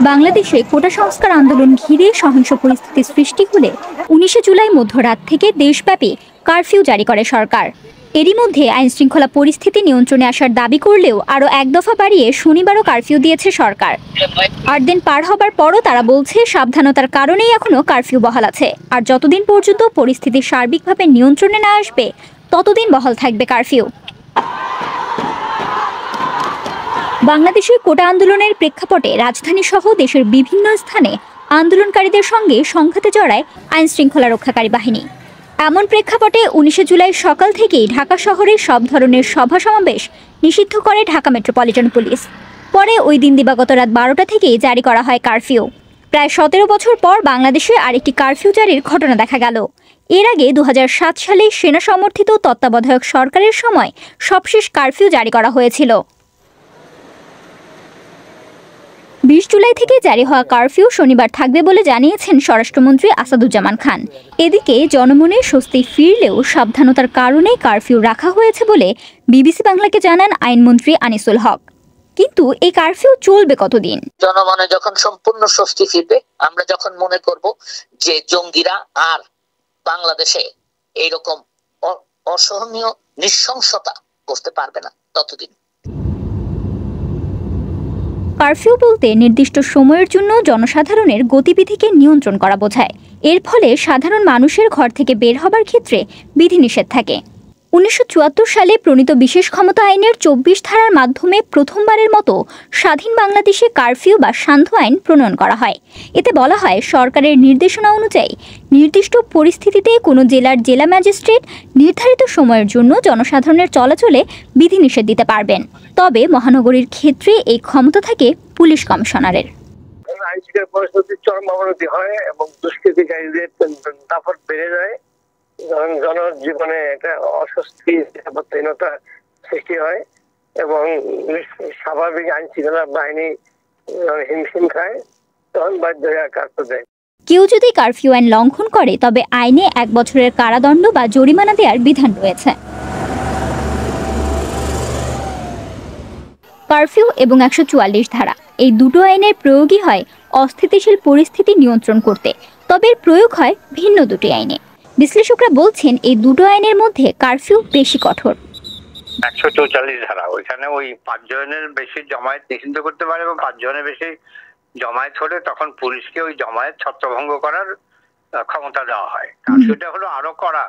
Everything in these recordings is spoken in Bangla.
বাংলাদেশে কোটা সংস্কার আন্দোলন ঘিরে সহিংস পরিস্থিতি সৃষ্টি হলে ১৯ জুলাই মধ্যরাত থেকে দেশব্যাপী কারফিউ জারি করে সরকার। এরই মধ্যে আইনশৃঙ্খলা পরিস্থিতি নিয়ন্ত্রণে আসার দাবি করলেও আরও এক দফা বাড়িয়ে শনিবারও কারফিউ দিয়েছে সরকার। ৮ দিন পার হবার পরও তারা বলছে সাবধানতার কারণেই এখনও কারফিউ বহাল আছে, আর যতদিন পর্যন্ত পরিস্থিতি সার্বিকভাবে নিয়ন্ত্রণে না আসবে ততদিন বহাল থাকবে কারফিউ। বাংলাদেশের কোটা আন্দোলনের প্রেক্ষাপটে রাজধানী সহ দেশের বিভিন্ন স্থানে আন্দোলনকারীদের সঙ্গে সংঘাতে জড়ায় আইনশৃঙ্খলা রক্ষাকারী বাহিনী। এমন প্রেক্ষাপটে ১৯ জুলাই সকাল থেকেই ঢাকা শহরে সব ধরনের সভা সমাবেশ নিষিদ্ধ করে ঢাকা মেট্রোপলিটন পুলিশ। পরে ওই দিন দিবাগত রাত ১২টা থেকেই জারি করা হয় কারফিউ। প্রায় ১৭ বছর পর বাংলাদেশে আরেকটি কারফিউ জারির ঘটনা দেখা গেল। এর আগে ২০০৭ সালে সেনা সমর্থিত তত্ত্বাবধায়ক সরকারের সময় সবশেষ কারফিউ জারি করা হয়েছিল। ২০ জুলাই থেকে জারি হওয়া কারফিউ শনিবার থাকবে বলে জানিয়েছেন স্বরাষ্ট্রমন্ত্রী আসাদুজ্জামান খান। এদিকে জনমনে স্বস্তি ফিরলেও সাবধানতার কারণেই কারফিউ রাখা হয়েছে বলে বিবিসি বাংলাকে জানান আইনমন্ত্রী আনিসুল হক। কিন্তু এই কারফিউ চলবে কতদিন? জনমনে যখন সম্পূর্ণ স্বস্তি ফিরবে, আমরা যখন মনে করব যে জঙ্গিরা আর বাংলাদেশে এইরকম অসহনীয় নৃশংসতা করতে পারবে না, ততদিন। কারফিউ বলতে নির্দিষ্ট সময়ের জন্য জনসাধারণের গতিবিধিকে নিয়ন্ত্রণ করা বোঝায়। এর ফলে সাধারণ মানুষের ঘর থেকে বের হবার ক্ষেত্রে বিধিনিষেধ থাকে। ১৯৭৪ সালে প্রণীত বিশেষ ক্ষমতা আইনের ২৪ ধারার মাধ্যমে প্রথমবারের মতো স্বাধীন বাংলাদেশে কারফিউ বা সান্ধ্য আইন প্রণয়ন করা হয়। এতে বলা হয়, সরকারের নির্দেশনা অনুযায়ী নির্দিষ্ট পরিস্থিতিতে কোনো জেলার জেলা ম্যাজিস্ট্রেট নির্ধারিত সময়ের জন্য জনসাধারণের চলাচলে বিধিনিষেধ দিতে পারবেন। তবে মহানগরীর ক্ষেত্রে এই ক্ষমতা থাকে পুলিশ কমিশনারের। আইনশৃঙ্খলা পরিস্থিতির চরম অবনতি হয় এবং দুষ্কৃতিকারীদের দাপট বেড়ে যায়। জনজীবনে একটা অস্বস্তি, নিরাপত্তাহীনতা সৃষ্টি হয় এবং স্বাভাবিক আইন শৃঙ্খলা বাহিনী হিমশিম খায়, তখন বাধ্য হয়ে কারফিউ দেয়। কেউ যদি কারফিউ আইন লঙ্ঘন করে তবে আইনে ১ বছরের কারাদণ্ড বা জরিমানা দেওয়ার বিধান রয়েছে। কারফিউ এবং ১৪৪ ধারা এই দুটো আইনের প্রয়োগই হয় অস্থিতিশীল পরিস্থিতি নিয়ন্ত্রণ করতে, তবে এর প্রয়োগ হয় ভিন্ন দুটি আইনে। বিশ্লেষকরা বলছেন এই দুটো আইনের মধ্যে কারফিউ বেশি কঠোর। ১৪৪ ধারা, ওইখানে ওই ৫ জনের বেশি জমায়েত নিষিদ্ধ করতে পারে এবং ৫ জনের বেশি জমায়েত হলে তখন পুলিশকে ওই জমায়েত ছত্রভঙ্গ করার ক্ষমতা দেওয়া হয়। কারফিউটা হলো আরো করা,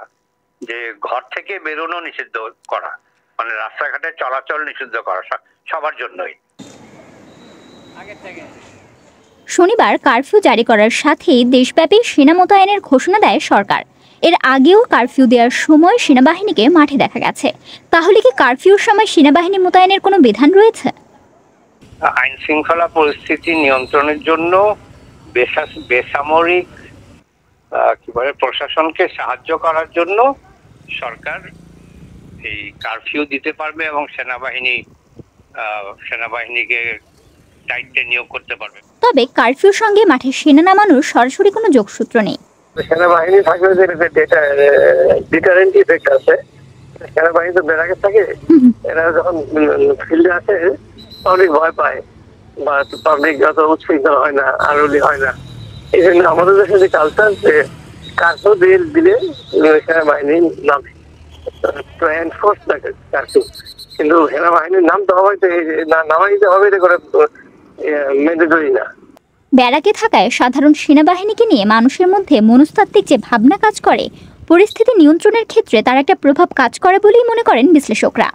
যে ঘর থেকে বেরোনো নিষিদ্ধ করা, মানে রাস্তাঘাটে চলাচল নিষিদ্ধ করা সবার জন্যই। শনিবার কারফিউ জারি করার সাথেই দেশব্যাপী সেনা মোতায়েনের ঘোষণা দেয় সরকার। এর আগেও কারফিউ দেওয়ার সময় সেনাবাহিনীকে মাঠে দেখা গেছে। তাহলে কি কারফিউর সময় সেনাবাহিনী মোতায়েনের কোনো বিধান রয়েছে? আইন শৃঙ্খলা পরিস্থিতি নিয়ন্ত্রণের জন্য বেসামরিক প্রশাসনকে সাহায্য করার জন্য সরকার এই কারফিউ দিতে পারবে এবং সেনাবাহিনীকে দায়িত্বে নিয়োগ করতে পারবে। তবে কারফিউর সঙ্গে মাঠে সেনা নামানোর সরাসরি কোনো যোগসূত্র নেই। সেনাবাহিনী থাকলে যে ডিটারেন্ট ইফেক্ট আছে, সেনাবাহিনী তো বেড়াকে থাকে, এরা যখন ফিল্ডে আসে পাবলিক ভয় পায় বা পাবলিক যত উচ্ছৃঙ্খল হয় না, আরলি হয় না। এই জন্য আমাদের দেশে যে কালচার, যে কারফিউ দিলে সেনাবাহিনী নামে এনফোর্স থাকে কারফিউ, কিন্তু সেনাবাহিনীর নাম তো হবে, নামাই দিতে হবে, এটা করে ম্যান্ডেটরি না। ব্যারাকে থাকায় সাধারণ সেনাবাহিনীকে নিয়ে মানুষের মধ্যে মনস্তাত্ত্বিক যে ভাবনা কাজ করে, পরিস্থিতি নিয়ন্ত্রণের ক্ষেত্রে তার একটা প্রভাব কাজ করে বলেই মনে করেন বিশ্লেষকরা।